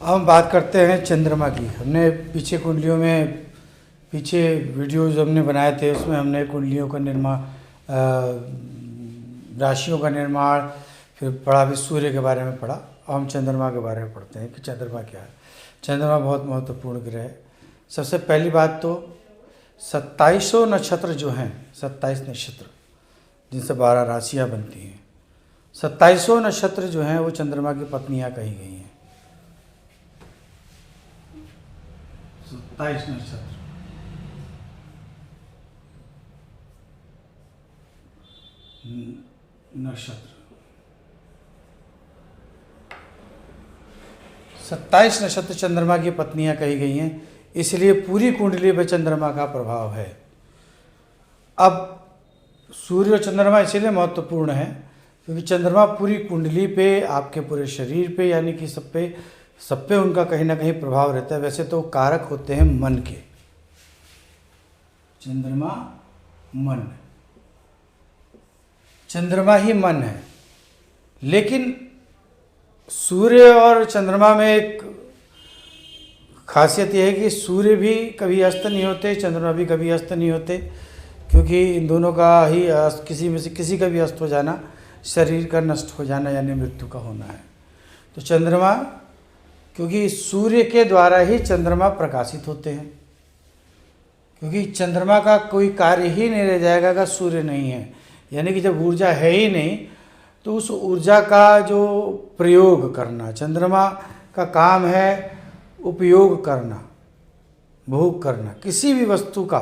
हम बात करते हैं चंद्रमा की। हमने पीछे कुंडलियों में पीछे वीडियोज़ हमने बनाए थे, उसमें हमने कुंडलियों का निर्माण, राशियों का निर्माण, फिर पढ़ा भी सूर्य के बारे में पढ़ा। अब हम चंद्रमा के बारे में पढ़ते हैं कि चंद्रमा क्या है। चंद्रमा बहुत महत्वपूर्ण ग्रह है। सबसे पहली बात तो 2700 नक्षत्र जो हैं, 27 नक्षत्र जिनसे 12 राशियाँ बनती हैं, 2700 नक्षत्र जो हैं वो चंद्रमा की पत्नियाँ कही गई हैं। 27 नक्षत्र नक्षत्र 27 नक्षत्र चंद्रमा की पत्नियां कही गई हैं, इसलिए पूरी कुंडली पर चंद्रमा का प्रभाव है। अब सूर्य और चंद्रमा इसलिए महत्वपूर्ण है क्योंकि चंद्रमा पूरी कुंडली पे, आपके पूरे शरीर पे, यानी कि सब पे उनका कहीं ना कहीं प्रभाव रहता है। वैसे तो कारक होते हैं मन के, चंद्रमा ही मन है। लेकिन सूर्य और चंद्रमा में एक खासियत यह है कि सूर्य भी कभी अस्त नहीं होते, चंद्रमा भी कभी अस्त नहीं होते, क्योंकि इन दोनों का ही किसी में से किसी का भी अस्त हो जाना शरीर का नष्ट हो जाना यानी मृत्यु का होना है। तो चंद्रमा, क्योंकि सूर्य के द्वारा ही चंद्रमा प्रकाशित होते हैं, क्योंकि चंद्रमा का कोई कार्य ही नहीं रह जाएगा अगर सूर्य नहीं है। यानी कि जब ऊर्जा है ही नहीं तो उस ऊर्जा का जो प्रयोग करना, चंद्रमा का काम है उपयोग करना, भोग करना। किसी भी वस्तु का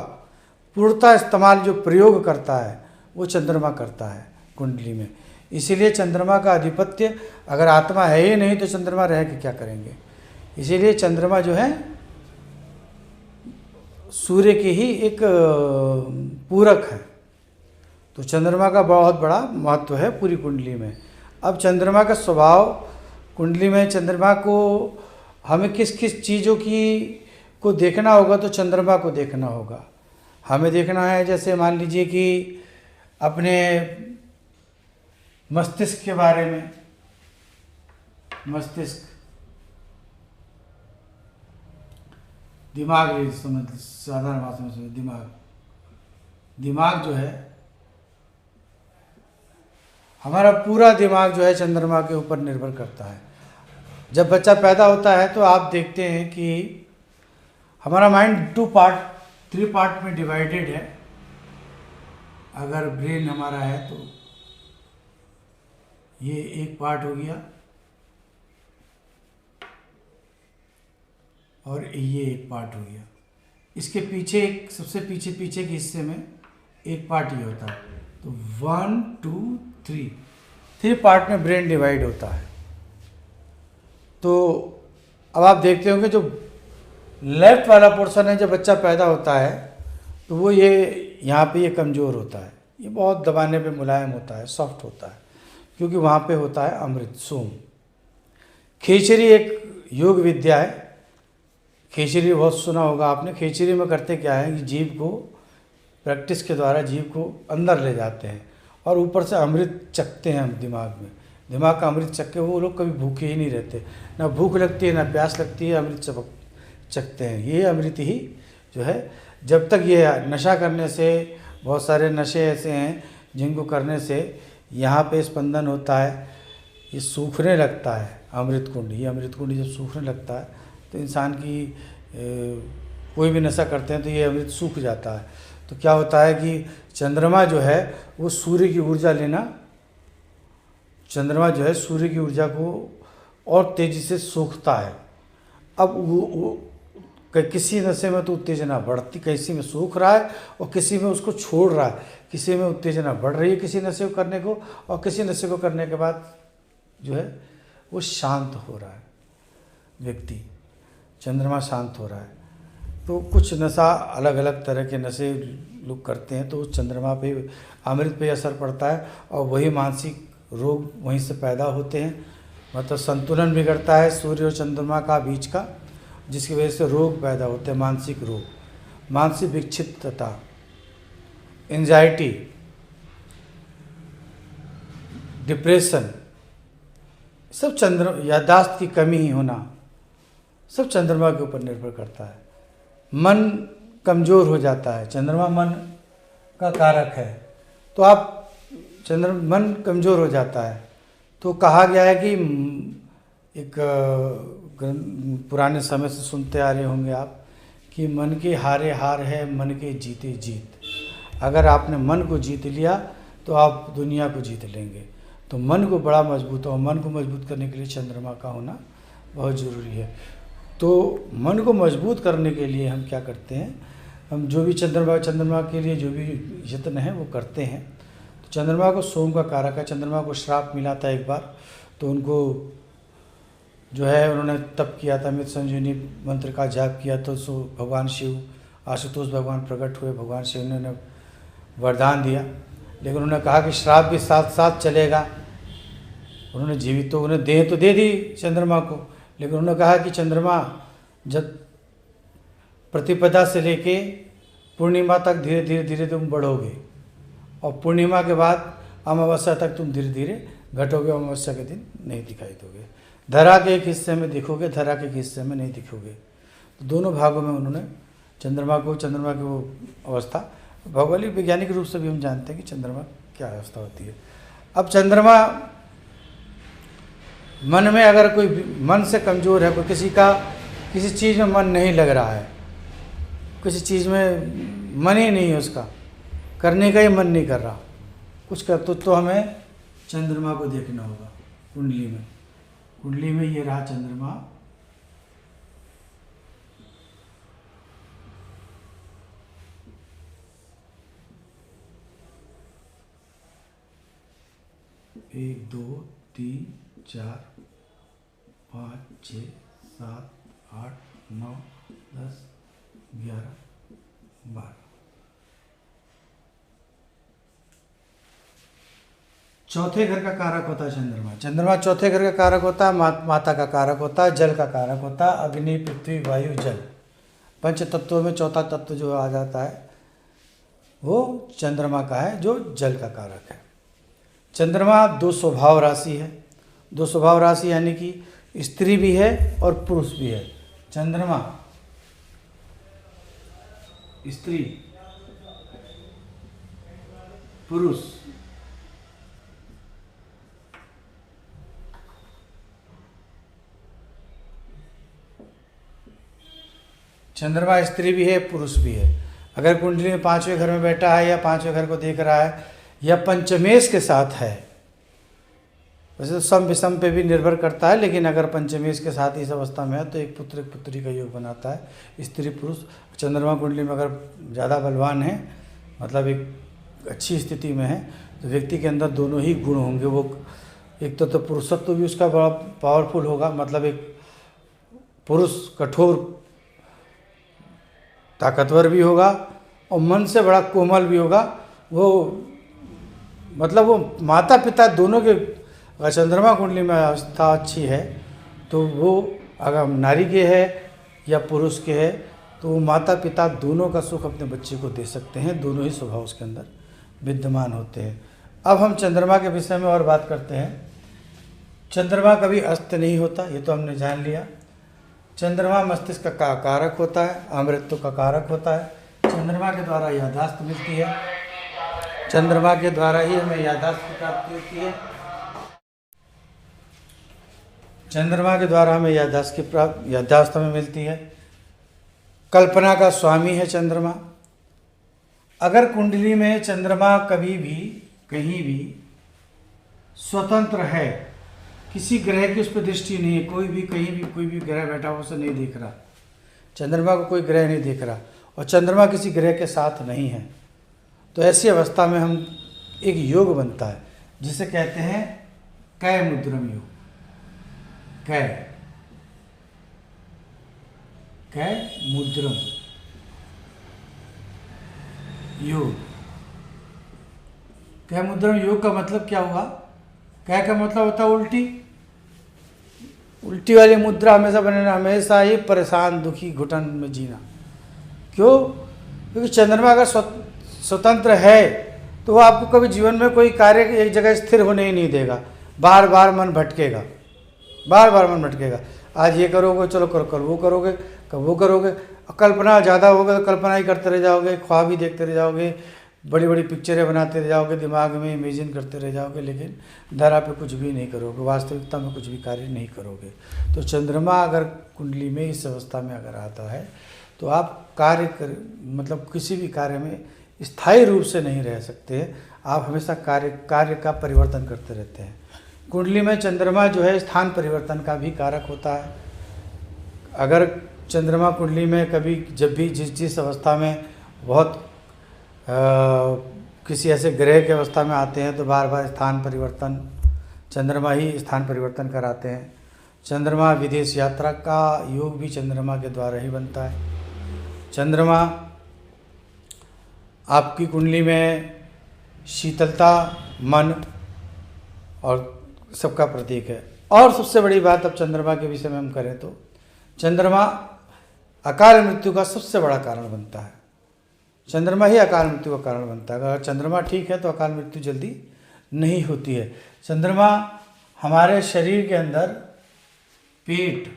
पूर्णतः इस्तेमाल जो प्रयोग करता है वो चंद्रमा करता है कुंडली में। इसीलिए चंद्रमा का आधिपत्य, अगर आत्मा है ही नहीं तो चंद्रमा रह के क्या करेंगे। इसीलिए चंद्रमा जो है सूर्य के ही एक पूरक है। तो चंद्रमा का बहुत बड़ा महत्व है पूरी कुंडली में। अब चंद्रमा का स्वभाव कुंडली में, चंद्रमा को हमें किस किस चीज़ों को देखना होगा, तो चंद्रमा को देखना होगा। हमें देखना है, जैसे मान लीजिए कि अपने मस्तिष्क के बारे में। मस्तिष्क, दिमाग, समझ साधारण भाषा में समझ, दिमाग जो है, हमारा पूरा दिमाग जो है चंद्रमा के ऊपर निर्भर करता है। जब बच्चा पैदा होता है तो आप देखते हैं कि हमारा माइंड 3 पार्ट में डिवाइडेड है। अगर ब्रेन हमारा है तो ये एक पार्ट हो गया और ये एक पार्ट हो गया। इसके पीछे, सबसे पीछे के हिस्से में एक पार्ट ये होता है। तो 1 2 3 पार्ट में ब्रेन डिवाइड होता है। तो अब आप देखते होंगे जो लेफ्ट वाला पोर्शन है, जब बच्चा पैदा होता है तो वो ये यहाँ पे ये कमज़ोर होता है, ये बहुत दबाने पे मुलायम होता है, सॉफ्ट होता है, क्योंकि वहाँ पे होता है अमृत, सोम। खेचरी एक योग विद्या है। खेचरी बहुत सुना होगा आपने। खेचरी में करते क्या है कि जीव को प्रैक्टिस के द्वारा जीव को अंदर ले जाते हैं और ऊपर से अमृत चखते हैं हम दिमाग का अमृत चख के वो लोग कभी भूखे ही नहीं रहते, ना भूख लगती है ना प्यास लगती है, अमृत चखते हैं। ये अमृत ही जो है, जब तक ये नशा करने से, बहुत सारे नशे ऐसे हैं जिनको करने से यहाँ पे स्पंदन होता है, ये सूखने लगता है अमृत कुंड। ये अमृत कुंड जब सूखने लगता है तो इंसान की कोई भी नशा करते हैं तो ये अमृत सूख जाता है। तो क्या होता है कि चंद्रमा जो है वो सूर्य की ऊर्जा लेना, चंद्रमा जो है सूर्य की ऊर्जा को और तेज़ी से सूखता है। अब वो किसी नशे में तो उत्तेजना बढ़ती, किसी में सूख रहा है और किसी में उसको छोड़ रहा है, किसी में उत्तेजना बढ़ रही है किसी नशे को करने को, और किसी नशे को करने के बाद जो है वो शांत हो रहा है व्यक्ति, चंद्रमा शांत हो रहा है। तो कुछ नशा, अलग अलग तरह के नशे लोग करते हैं तो चंद्रमा पे, अमृत पे असर पड़ता है और वही मानसिक रोग वहीं से पैदा होते हैं। मतलब संतुलन बिगड़ता है सूर्य और चंद्रमा का बीच का, जिसकी वजह से रोग पैदा होते हैं, मानसिक रोग, मानसिक विक्षिप्तता, एंजाइटी, डिप्रेशन, सब याददाश्त की कमी ही होना, सब चंद्रमा के ऊपर निर्भर करता है। मन कमज़ोर हो जाता है, चंद्रमा मन का कारक है, तो आप मन कमज़ोर हो जाता है। तो कहा गया है कि एक पुराने समय से सुनते आ रहे होंगे आप कि मन के हारे हार है, मन के जीते जीत। अगर आपने मन को जीत लिया तो आप दुनिया को जीत लेंगे। तो मन को बड़ा मजबूत और मन को मजबूत करने के लिए चंद्रमा का होना बहुत ज़रूरी है। तो मन को मजबूत करने के लिए हम क्या करते हैं, हम जो भी चंद्रमा के लिए जो भी यत्न है वो करते हैं। तो चंद्रमा को सोम का कारक है। चंद्रमा को श्राप मिला था एक बार, तो उनको जो है उन्होंने तप किया था, मृत संजीवनी मंत्र का जाप किया, तो सो भगवान शिव आशुतोष भगवान प्रकट हुए। भगवान शिव ने उन्हें वरदान दिया, लेकिन उन्होंने कहा कि श्राप भी साथ साथ चलेगा। उन्होंने जीवित तो उन्हें देह तो दे दी चंद्रमा को, लेकिन उन्होंने कहा कि चंद्रमा जब प्रतिपदा से लेके पूर्णिमा तक धीरे धीरे धीरे तुम बढ़ोगे, और पूर्णिमा के बाद अमावस्या तक तुम धीरे धीरे घटोगे, अमावस्या के दिन नहीं दिखाई दोगे। धरा के एक हिस्से में दिखोगे, धरा के एक हिस्से में नहीं दिखोगे। तो दोनों भागों में उन्होंने चंद्रमा की वो अवस्था, भौगोलिक वैज्ञानिक रूप से भी हम जानते हैं कि चंद्रमा क्या अवस्था होती है। अब चंद्रमा मन में अगर कोई मन से कमज़ोर है, कोई किसी चीज़ में मन नहीं लग रहा है, किसी चीज़ में मन ही नहीं है, उसका करने का ही मन नहीं कर रहा कुछ कर, तो हमें चंद्रमा को देखना होगा कुंडली में ये रहा चंद्रमा। एक, दो, तीन, 4, 5, 6, 7, 8, 9, 10, 11, 12। चौथे घर का कारक होता है चंद्रमा चौथे घर का कारक होता है, माता का कारक होता है, जल का कारक होता है, अग्नि पृथ्वी वायु जल। पंच तत्वों में चौथा तत्व जो आ जाता है वो चंद्रमा का है, जो जल का कारक है। चंद्रमा 2 स्वभाव राशि है। 2 स्वभाव राशि यानी कि स्त्री भी है और पुरुष भी है। चंद्रमा स्त्री पुरुष। चंद्रमा स्त्री भी है पुरुष भी है। अगर कुंडली में 5वें घर में बैठा है या 5वें घर को देख रहा है या पंचमेश के साथ है, वैसे तो सम विषम पे भी निर्भर करता है, लेकिन अगर पंचमेश के साथ इस अवस्था में है तो एक पुत्र एक पुत्री का योग बनाता है, स्त्री पुरुष। चंद्रमा कुंडली में अगर ज़्यादा बलवान है, मतलब एक अच्छी स्थिति में है, तो व्यक्ति के अंदर दोनों ही गुण होंगे। वो एक तो पुरुषत्व भी उसका बड़ा पावरफुल होगा, मतलब एक पुरुष कठोर ताकतवर भी होगा और मन से बड़ा कोमल भी होगा। वो मतलब वो माता पिता दोनों के, अगर चंद्रमा कुंडली में अवस्था अच्छी है तो वो अगर नारी के है या पुरुष के है तो वो माता पिता दोनों का सुख अपने बच्चे को दे सकते हैं। दोनों ही स्वभाव उसके अंदर विद्यमान होते हैं। अब हम चंद्रमा के विषय में और बात करते हैं। चंद्रमा कभी अस्त नहीं होता, ये तो हमने जान लिया। चंद्रमा मस्तिष्क का कारक होता है, अमृतत्व का कारक होता है। चंद्रमा के द्वारा याददाश्त मिलती है, चंद्रमा के द्वारा ही हमें याददाश्त की प्राप्ति होती है। चंद्रमा के द्वारा हमें याददाश्त हमें मिलती है। कल्पना का स्वामी है चंद्रमा। अगर कुंडली में चंद्रमा कभी भी कहीं भी स्वतंत्र है, किसी ग्रह की उस पर दृष्टि नहीं है, कोई भी कहीं भी कोई भी ग्रह बैठा हुआ उसे नहीं देख रहा, चंद्रमा को कोई ग्रह नहीं देख रहा और चंद्रमा किसी ग्रह के साथ नहीं है, तो ऐसी अवस्था में हम एक योग बनता है जिसे कहते हैं कै मुद्रम योग। कै मुद्रम योग। कै मुद्रम योग का मतलब क्या हुआ? कै का मतलब होता है उल्टी। उल्टी वाली मुद्रा हमेशा बनाना, हमेशा ही परेशान दुखी घुटन में जीना। क्यों? क्योंकि चंद्रमा अगर स्वतंत्र है तो वो आपको कभी जीवन में कोई कार्य एक जगह स्थिर होने ही नहीं देगा। बार बार मन भटकेगा, बार बार मन भटकेगा। आज ये करोगे, चलो कल वो करोगे, कल वो करोगे। कल्पना ज़्यादा होगा तो कल्पना ही करते रह जाओगे, ख्वाब ही देखते रह जाओगे, बड़ी बड़ी पिक्चरें बनाते रह जाओगे, दिमाग में इमेजिन करते रह जाओगे, लेकिन धरा पे कुछ भी नहीं करोगे, वास्तविकता में कुछ भी कार्य नहीं करोगे। तो चंद्रमा अगर कुंडली में इस अवस्था में अगर आता है तो आप मतलब किसी भी कार्य में स्थायी रूप से नहीं रह सकते। आप हमेशा कार्य का परिवर्तन करते रहते हैं। कुंडली में चंद्रमा जो है स्थान परिवर्तन का भी कारक होता है। अगर चंद्रमा कुंडली में कभी जब भी जिस अवस्था में बहुत किसी ऐसे ग्रह की अवस्था में आते हैं तो बार बार स्थान परिवर्तन, चंद्रमा ही स्थान परिवर्तन कराते हैं। चंद्रमा विदेश यात्रा का योग भी चंद्रमा के द्वारा ही बनता है। चंद्रमा आपकी कुंडली में शीतलता, मन और सबका प्रतीक है। और सबसे बड़ी बात अब चंद्रमा के विषय में हम करें तो चंद्रमा अकाल मृत्यु का सबसे बड़ा कारण बनता है। चंद्रमा ही अकाल मृत्यु का कारण बनता है। अगर चंद्रमा ठीक है तो अकाल मृत्यु जल्दी नहीं होती है। चंद्रमा हमारे शरीर के अंदर पेट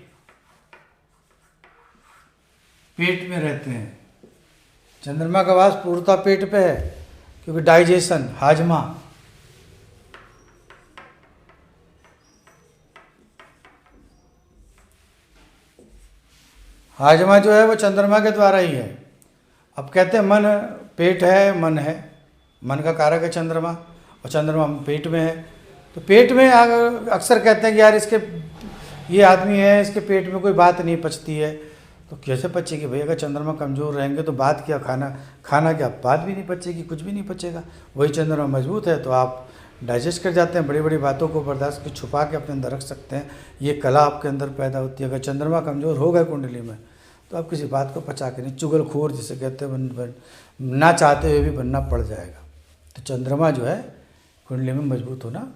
में रहते हैं। चंद्रमा का वास पूर्णतः पेट पे है, क्योंकि डाइजेशन, हाजमा जो है वो चंद्रमा के द्वारा ही है। अब कहते हैं मन पेट है, मन का कारक है चंद्रमा, और चंद्रमा पेट में है। तो पेट में अक्सर कहते हैं कि यार ये आदमी है, इसके पेट में कोई बात नहीं पचती है। तो कैसे पचेगी भाई? अगर चंद्रमा कमज़ोर रहेंगे तो बात क्या, खाना क्या, बात भी नहीं पचेगी, कुछ भी नहीं पचेगा। वही चंद्रमा मजबूत है तो आप डाइजेस्ट कर जाते हैं, बड़ी बड़ी बातों को बर्दाश्त कर छुपा के अपने अंदर रख सकते हैं। ये कला आपके अंदर पैदा होती है। अगर चंद्रमा कमज़ोर हो गए कुंडली में तो आप किसी बात को पचा के नहीं, चुगलखोर जिसे कहते हैं, ना चाहते हुए भी बनना पड़ जाएगा। तो चंद्रमा जो है कुंडली में मजबूत होना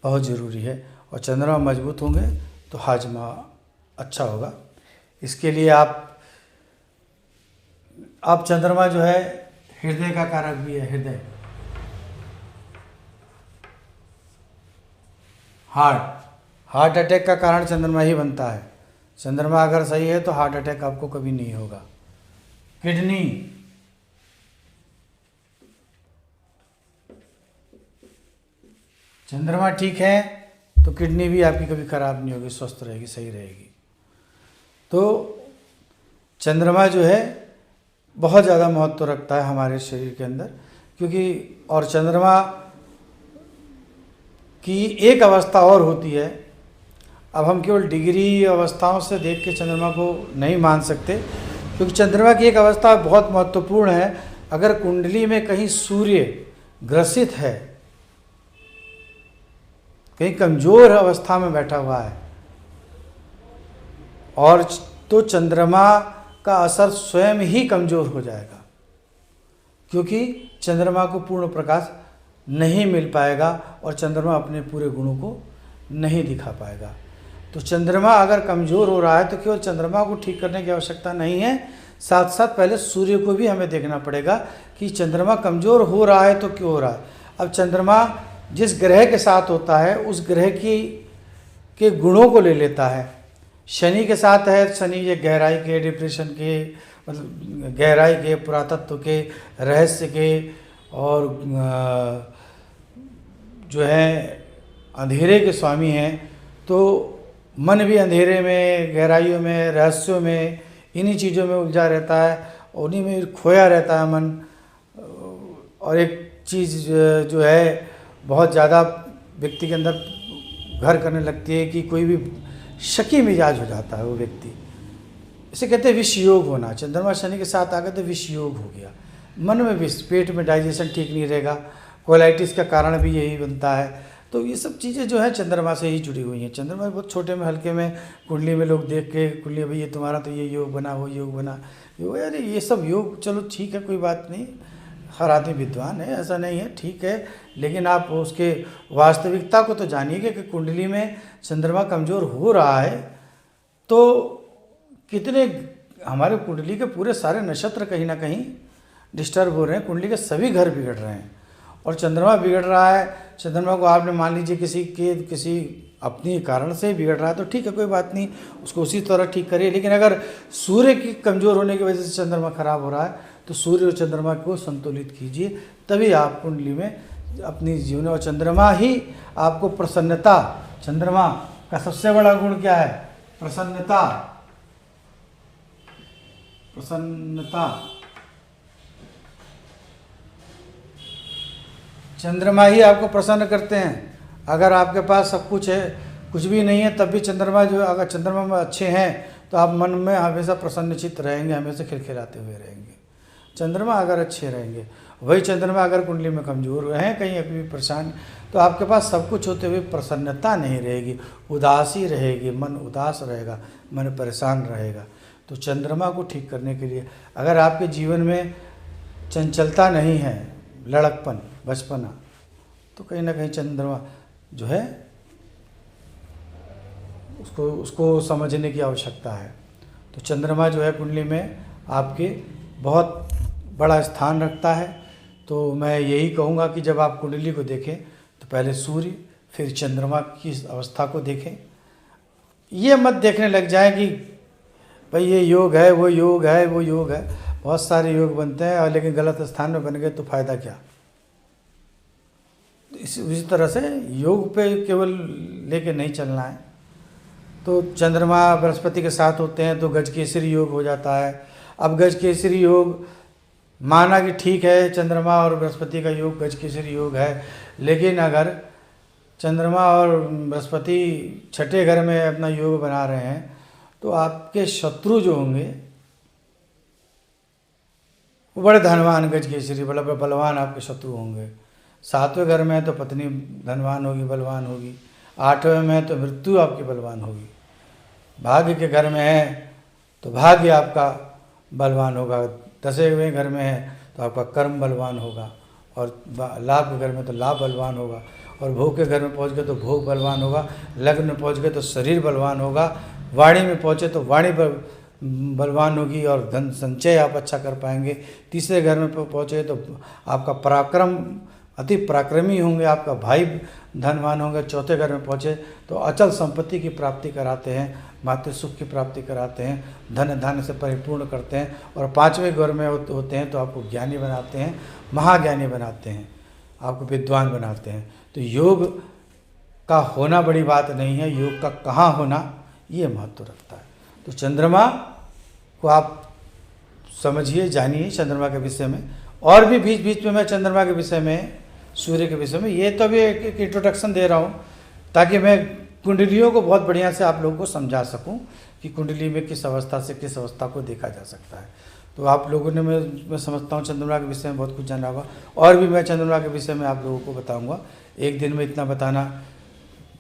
बहुत ज़रूरी है। और चंद्रमा मजबूत होंगे तो हाजमा अच्छा होगा। इसके लिए आप चंद्रमा जो है हृदय का कारक भी है। हृदय, हार्ट अटैक का कारण चंद्रमा ही बनता है। चंद्रमा अगर सही है तो हार्ट अटैक आपको कभी नहीं होगा। किडनी, चंद्रमा ठीक है तो किडनी भी आपकी कभी खराब नहीं होगी, स्वस्थ रहेगी, सही रहेगी। तो चंद्रमा जो है बहुत ज़्यादा महत्व रखता है हमारे शरीर के अंदर, क्योंकि और चंद्रमा की एक अवस्था और होती है। अब हम केवल डिग्री अवस्थाओं से देख के चंद्रमा को नहीं मान सकते, क्योंकि चंद्रमा की एक अवस्था बहुत महत्वपूर्ण है। अगर कुंडली में कहीं सूर्य ग्रसित है, कहीं कमज़ोर अवस्था में बैठा हुआ है, और तो चंद्रमा का असर स्वयं ही कमज़ोर हो जाएगा, क्योंकि चंद्रमा को पूर्ण प्रकाश नहीं मिल पाएगा और चंद्रमा अपने पूरे गुणों को नहीं दिखा पाएगा। तो चंद्रमा अगर कमज़ोर हो रहा है तो केवल चंद्रमा को ठीक करने की आवश्यकता नहीं है, साथ साथ पहले सूर्य को भी हमें देखना पड़ेगा कि चंद्रमा कमज़ोर हो रहा है तो क्यों हो रहा है। अब चंद्रमा जिस ग्रह के साथ होता है उस ग्रह के गुणों को ले लेता है। शनि के साथ है, शनि ये गहराई के, डिप्रेशन के, मतलब गहराई के, पुरातत्व के, रहस्य के, और जो है अंधेरे के स्वामी हैं। तो मन भी अंधेरे में, गहराइयों में, रहस्यों में, इन्हीं चीज़ों में उलझा रहता है, उन्हीं में खोया रहता है मन। और एक चीज़ जो है बहुत ज़्यादा व्यक्ति के अंदर घर करने लगती है कि कोई भी शकी मिजाज हो जाता है वो व्यक्ति। इसे कहते हैं विष योग होना। चंद्रमा शनि के साथ आ गए तो विष योग हो गया। मन में विष, पेट में डाइजेशन ठीक नहीं रहेगा, कोलाइटिस का कारण भी यही बनता है। तो ये सब चीज़ें जो है चंद्रमा से ही जुड़ी हुई हैं। चंद्रमा बहुत छोटे में, हल्के में, कुंडली में लोग देख के कुंडली भाई ये तुम्हारा तो ये योग बना, वो योग बना, यार ये सब योग चलो ठीक है, कोई बात नहीं, हर आदमी विद्वान है, ऐसा नहीं है, ठीक है। लेकिन आप उसके वास्तविकता को तो जानिए कि कुंडली में चंद्रमा कमज़ोर हो रहा है तो कितने हमारे कुंडली के पूरे सारे नक्षत्र कहीं ना कहीं डिस्टर्ब हो रहे हैं, कुंडली के सभी घर बिगड़ रहे हैं। और चंद्रमा बिगड़ रहा है, चंद्रमा को आपने मान लीजिए किसी अपनी कारण से बिगड़ रहा है तो ठीक है, कोई बात नहीं, उसको उसी तरह ठीक करिए। लेकिन अगर सूर्य की कमज़ोर होने की वजह से चंद्रमा खराब हो रहा है तो सूर्य और चंद्रमा को संतुलित कीजिए, तभी आप कुंडली में अपनी जीवन, और चंद्रमा ही आपको प्रसन्नता, चंद्रमा का सबसे बड़ा गुण क्या है? प्रसन्नता। प्रसन्नता, चंद्रमा ही आपको प्रसन्न करते हैं। अगर आपके पास सब कुछ है, कुछ भी नहीं है, तब भी चंद्रमा जो, अगर चंद्रमा में अच्छे हैं तो आप मन में हमेशा प्रसन्नचित्त रहेंगे, हमेशा खिलखिलाते हुए रहेंगे, चंद्रमा अगर अच्छे रहेंगे। वही चंद्रमा अगर कुंडली में कमज़ोर रहें, कहीं अभी परेशान, तो आपके पास सब कुछ होते हुए प्रसन्नता नहीं रहेगी, उदासी रहेगी, मन उदास रहेगा, मन परेशान रहेगा। तो चंद्रमा को ठीक करने के लिए, अगर आपके जीवन में चंचलता नहीं है, लड़कपन, बचपना, तो कहीं ना कहीं चंद्रमा जो है उसको समझने की आवश्यकता है। तो चंद्रमा जो है कुंडली में आपके बहुत बड़ा स्थान रखता है। तो मैं यही कहूँगा कि जब आप कुंडली को देखें तो पहले सूर्य फिर चंद्रमा की अवस्था को देखें। ये मत देखने लग जाए कि भाई ये योग है, वो योग है, वो योग है। बहुत सारे योग बनते हैं और लेकिन गलत स्थान में बन गए तो फ़ायदा क्या। इसी तरह से योग पे केवल लेके नहीं चलना है। तो चंद्रमा बृहस्पति के साथ होते हैं तो गजकेसरी योग हो जाता है। अब गजकेसरी योग माना कि ठीक है, चंद्रमा और बृहस्पति का योग गजकेसरी योग है, लेकिन अगर चंद्रमा और बृहस्पति छठे घर में अपना योग बना रहे हैं तो आपके शत्रु जो होंगे वो बड़े धनवान, गजकेसरी बड़ा बलवान आपके शत्रु होंगे। सातवें घर में है तो पत्नी धनवान होगी, बलवान होगी। आठवें में है तो मृत्यु आपकी बलवान होगी। भाग्य के घर में है तो भाग्य आपका बलवान होगा। 10वें घर में है तो आपका कर्म बलवान होगा, और लाभ के घर में तो लाभ बलवान होगा, और भोग के घर में पहुंच गए तो भोग बलवान होगा। लग्न में पहुंच गए तो शरीर बलवान होगा। वाणी में पहुंचे तो वाणी बलवान होगी और धन संचय आप अच्छा कर पाएंगे। तीसरे घर में पहुंचे तो आपका पराक्रम, अति पराक्रमी होंगे, आपका भाई धनवान होंगे। चौथे घर में पहुँचे तो अचल संपत्ति की प्राप्ति कराते हैं, मातृ सुख की प्राप्ति कराते हैं, धन धान्य से परिपूर्ण करते हैं। और पाँचवें घर में होते हैं तो आपको ज्ञानी बनाते हैं, महाज्ञानी बनाते हैं, आपको विद्वान बनाते हैं। तो योग का होना बड़ी बात नहीं है, योग का कहाँ होना ये महत्व रखता है। तो चंद्रमा को आप समझिए, जानिए चंद्रमा के विषय में। और भी बीच बीच में मैं चंद्रमा के विषय में, सूर्य के विषय में, ये तो अभी एक इंट्रोडक्शन दे रहा हूँ ताकि मैं कुंडलियों को बहुत बढ़िया से आप लोगों को समझा सकूं कि कुंडली में किस अवस्था से किस अवस्था को देखा जा सकता है। तो आप लोगों ने, मैं समझता हूँ चंद्रमा के विषय में बहुत कुछ जाना होगा, और भी मैं चंद्रमा के विषय में आप लोगों को बताऊँगा। एक दिन में इतना बताना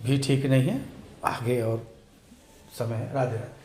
भी ठीक नहीं है, आगे और समय है। राधे राधे।